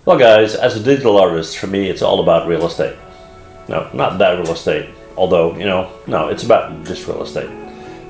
Well guys, as a digital artist, for me it's all about real estate. No, not that real estate, although, no, it's about just real estate.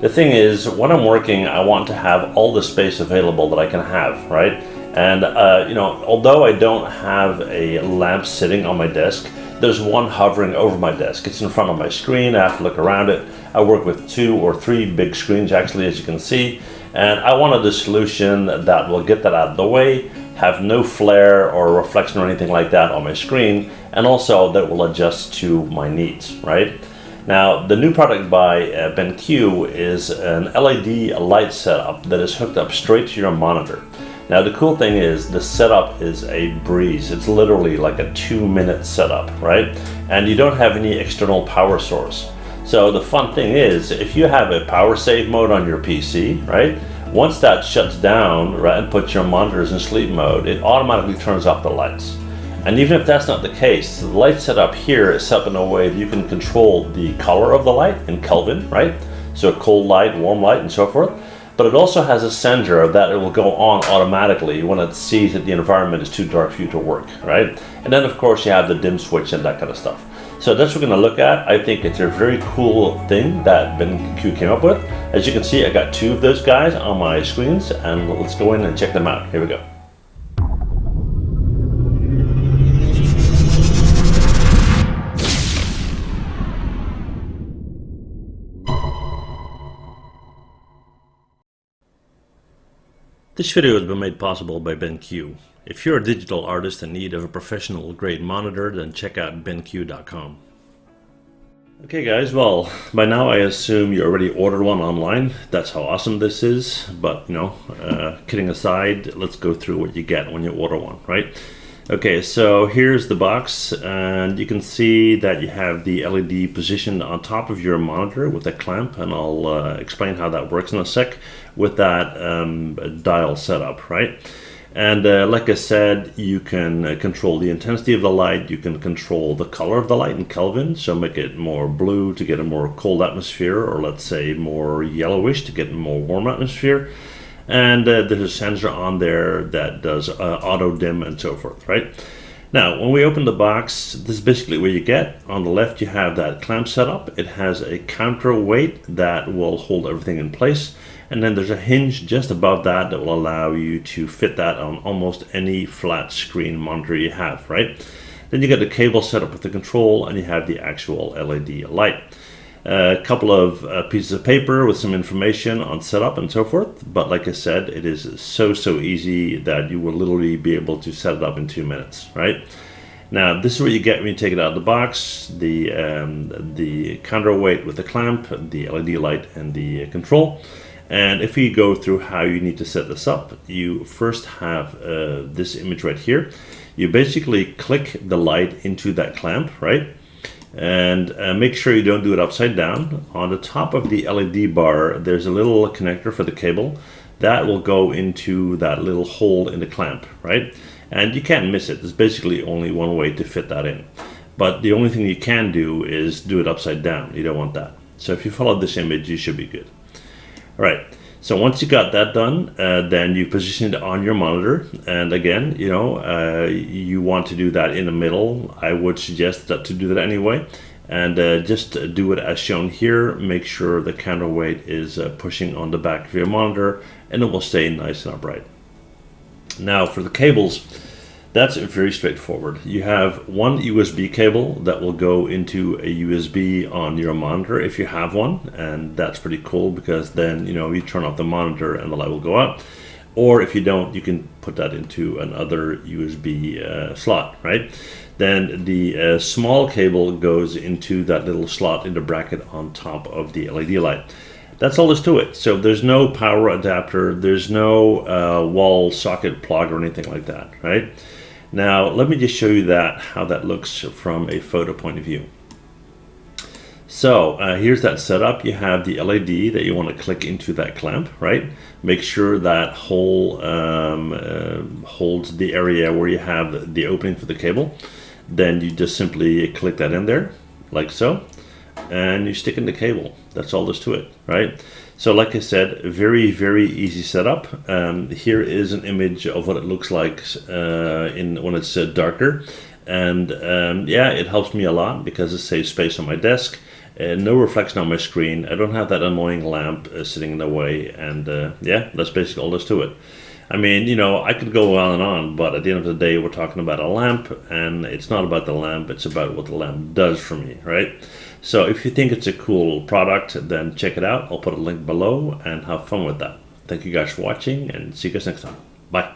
The thing is, when I'm working, I want to have all the space available that I can have, right? And, although I don't have a lamp sitting on my desk, there's one hovering over my desk. It's in front of my screen. I have to look around it. I work with 2 or 3 big screens, actually, as you can see. And I wanted a solution that will get that out of the way, have no flare or reflection or anything like that on my screen, and also that will adjust to my needs, right? Now, the new product by BENQ is an LED light setup that is hooked up straight to your monitor. Now, the cool thing is the setup is a breeze. It's literally like a 2-minute setup, right? And you don't have any external power source. So the fun thing is, if you have a power save mode on your PC, right? Once that shuts down, right, and puts your monitors in sleep mode, it automatically turns off the lights. And even if that's not the case, the light setup here is set up in a way that you can control the color of the light in Kelvin, right? So cold light, warm light, and so forth. But it also has a sensor that it will go on automatically when it sees that the environment is too dark for you to work, right? And then of course you have the dim switch and that kind of stuff. So that's what we're going to look at. I think it's a very cool thing that BENQ came up with. As you can see, I got 2 of those guys on my screens, and let's go in and check them out. Here we go. This video has been made possible by BENQ. If you're a digital artist in need of a professional grade monitor, then check out benq.com. Okay guys, well, by now I assume you already ordered one online. That's how awesome this is. But, kidding aside, let's go through what you get when you order one, right? Okay, so here's the box, and you can see that you have the LED positioned on top of your monitor with a clamp, and I'll explain how that works in a sec with that dial setup, right? And like I said, you can control the intensity of the light, you can control the color of the light in Kelvin, so make it more blue to get a more cold atmosphere, or let's say more yellowish to get a more warm atmosphere. And there's a sensor on there that does auto dim and so forth, right? Now, when we open the box, this is basically what you get. On the left, you have that clamp setup. It has a counterweight that will hold everything in place. And then there's a hinge just above that that will allow you to fit that on almost any flat screen monitor you have, right? Then you get the cable set up with the control, and you have the actual LED light. A couple of pieces of paper with some information on setup and so forth, but like I said, it is so easy that you will literally be able to set it up in 2 minutes, right? Now, this is what you get when you take it out of the box: the counterweight with the clamp, the LED light, and the control. And if you go through how you need to set this up, you first have this image right here. You basically click the light into that clamp, right? And make sure you don't do it upside down. On the top of the LED bar, there's a little connector for the cable that will go into that little hole in the clamp, right? And you can't miss it. There's basically only one way to fit that in. But the only thing you can do is do it upside down. You don't want that. So if you follow this image, you should be good. All right. So once you got that done, then you position it on your monitor. And again, you want to do that in the middle. I would suggest that to do that anyway. And just do it as shown here. Make sure the counterweight is pushing on the back of your monitor, and it will stay nice and upright. Now for the cables, that's very straightforward. You have one USB cable that will go into a USB on your monitor if you have one, and that's pretty cool because then you turn off the monitor and the light will go out. Or if you don't, you can put that into another USB slot, right? Then the small cable goes into that little slot in the bracket on top of the LED light. That's all there's to it. So there's no power adapter, there's no wall socket plug or anything like that, right? Now, let me just show you how that looks from a photo point of view. So here's that setup. You have the LED that you want to click into that clamp, right? Make sure that hole holds the area where you have the opening for the cable. Then you just simply click that in there, like so, and you stick in the cable. That's all there's to it, right? So like I said, very, very easy setup. Here is an image of what it looks like when it's darker. And yeah, it helps me a lot because it saves space on my desk. No reflection on my screen. I don't have that annoying lamp sitting in the way. And yeah, that's basically all there's to it. I mean, you know, I could go on and on, but at the end of the day, we're talking about a lamp, and it's not about the lamp, it's about what the lamp does for me, right? So if you think it's a cool product, then check it out. I'll put a link below and have fun with that. Thank you guys for watching, and see you guys next time. Bye.